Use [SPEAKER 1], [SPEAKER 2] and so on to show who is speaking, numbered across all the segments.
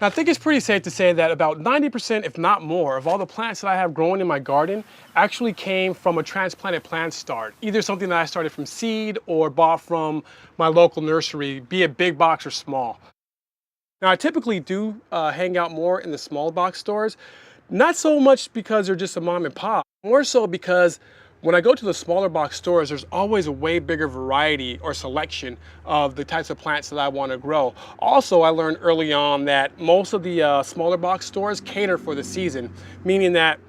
[SPEAKER 1] I think it's pretty safe to say that about 90%, if not more, of all the plants that I have growing in my garden actually came from a transplanted plant start. Either something that I started from seed or bought from my local nursery, be it big box or small. Now, I typically do hang out more in the small box stores, not so much because they're just a mom and pop, more so because when I go to the smaller box stores, there's always a way bigger variety or selection of the types of plants that I want to grow. Also, I learned early on that most of the smaller box stores cater for the season, meaning that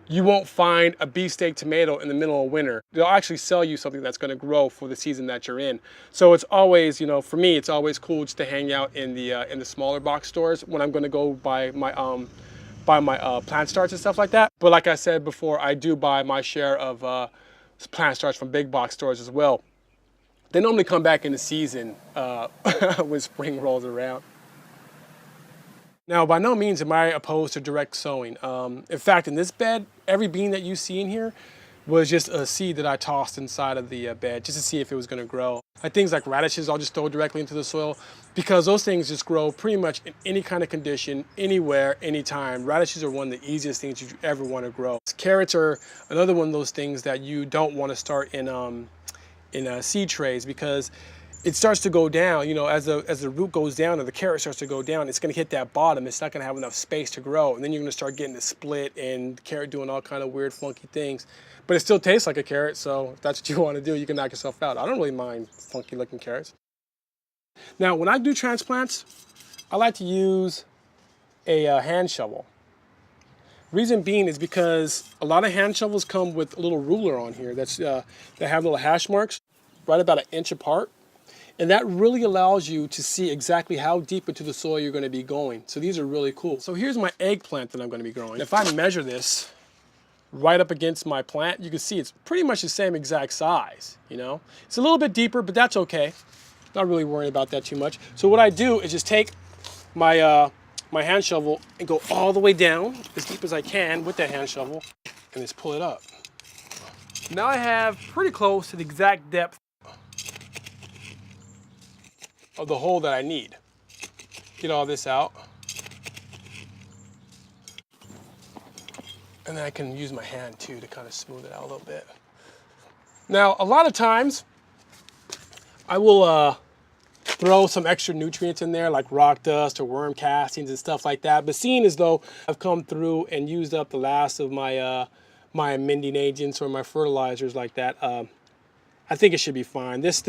[SPEAKER 1] you won't find a beefsteak tomato in the middle of winter. They'll actually sell you something that's going to grow for the season that you're in. So it's always, you know, for me, it's always cool just to hang out in the smaller box stores when I'm going to go buy my plant starts and stuff like that. But like I said before, I do buy my share of plant starts from big box stores as well. They normally come back in the season when spring rolls around. Now, by no means am I opposed to direct sowing. In fact, in this bed, every bean that you see in here was just a seed that I tossed inside of the bed just to see if it was going to grow. Like things like radishes, I'll just throw directly into the soil because those things just grow pretty much in any kind of condition, anywhere, anytime. Radishes are one of the easiest things you ever want to grow. Carrots are another one of those things that you don't want to start in seed trays because it starts to go down, you know, as the root goes down and the carrot starts to go down, it's going to hit that bottom. It's not going to have enough space to grow. And then you're going to start getting it split and the carrot doing all kind of weird, funky things. But it still tastes like a carrot, so if that's what you want to do, you can knock yourself out. I don't really mind funky looking carrots. Now, when I do transplants, I like to use a hand shovel. Reason being is because a lot of hand shovels come with a little ruler on here that have little hash marks right about an inch apart. And that really allows you to see exactly how deep into the soil you're going to be going. So these are really cool. So here's my eggplant that I'm going to be growing. If I measure this right up against my plant, you can see it's pretty much the same exact size, you know? It's a little bit deeper, but that's okay. Not really worrying about that too much. So what I do is just take my, my hand shovel and go all the way down as deep as I can with that hand shovel and just pull it up. Now I have pretty close to the exact depth of the hole that I need. Get all this out. And then I can use my hand too to kind of smooth it out a little bit. Now, a lot of times I will throw some extra nutrients in there like rock dust or worm castings and stuff like that. But seeing as though I've come through and used up the last of my my amending agents or my fertilizers like that, I think it should be fine. This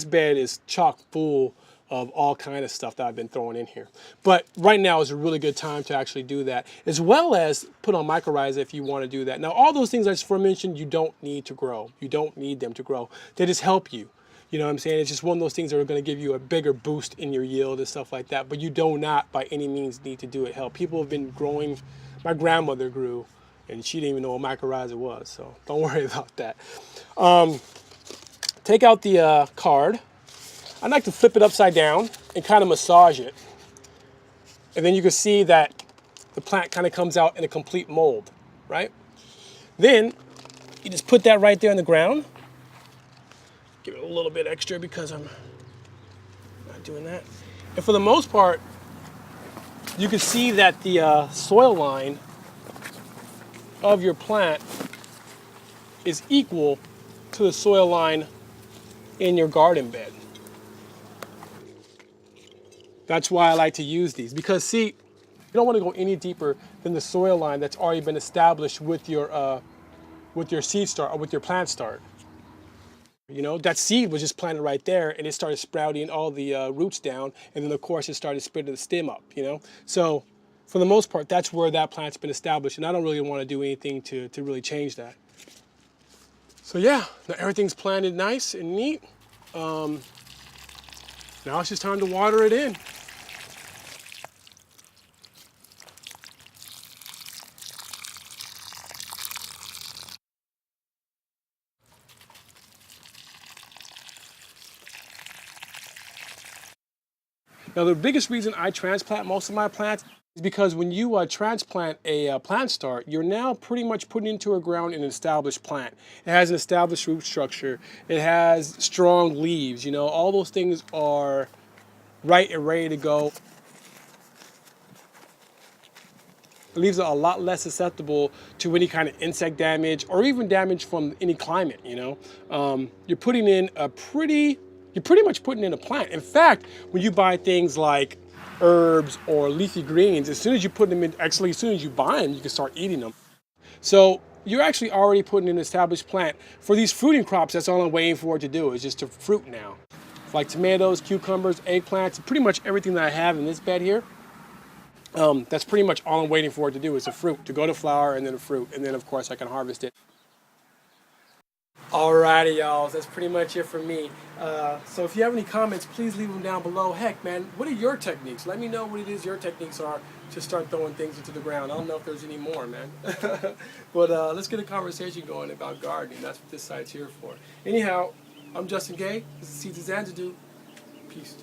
[SPEAKER 1] bed is chock full of all kind of stuff that I've been throwing in here. But right now is a really good time to actually do that, as well as put on mycorrhiza if you want to do that. Now, all those things I just mentioned, you don't need to grow. You don't need them to grow. They just help you. You know what I'm saying? It's just one of those things that are going to give you a bigger boost in your yield and stuff like that. But you do not by any means need to do it. Hell, people have been growing. My grandmother grew, and she didn't even know what mycorrhiza was. So don't worry about that. Take out the card. I like to flip it upside down and kind of massage it. And then you can see that the plant kind of comes out in a complete mold, right? Then you just put that right there in the ground. Give it a little bit extra because I'm not doing that. And for the most part, you can see that the soil line of your plant is equal to the soil line in your garden bed. That's why I like to use these, because see, you don't want to go any deeper than the soil line that's already been established with your seed start or with your plant start. You know, that seed was just planted right there and it started sprouting all the roots down, and then of course it started spreading the stem up, you know? So for the most part, that's where that plant's been established, and I don't really want to do anything to really change that. So yeah, now everything's planted nice and neat. Now it's just time to water it in. Now the biggest reason I transplant most of my plants is because when you transplant a plant start, you're now pretty much putting into a ground an established plant. It has an established root structure. It has strong leaves, you know, all those things are right and ready to go. It leaves it a lot less susceptible to any kind of insect damage or even damage from any climate, you know. You're putting in you're pretty much putting in a plant. In fact, when you buy things like herbs or leafy greens, as soon as you put them in, actually as soon as you buy them, you can start eating them. So you're actually already putting in an established plant. For these fruiting crops, that's all I'm waiting for it to do, is just to fruit now. Like tomatoes, cucumbers, eggplants, pretty much everything that I have in this bed here. That's pretty much all I'm waiting for it to do, is a fruit, to go to flower and then a fruit. And then of course I can harvest it. Alrighty, y'all, that's pretty much it for me. So if you have any comments, please leave them down below. Heck, man, what are your techniques? Let me know what it is your techniques are to start throwing things into the ground. I don't know if there's any more, man. But let's get a conversation going about gardening. That's what this site's here for. Anyhow, I'm Justin Gay. This is Seeds of Xanadu. Peace.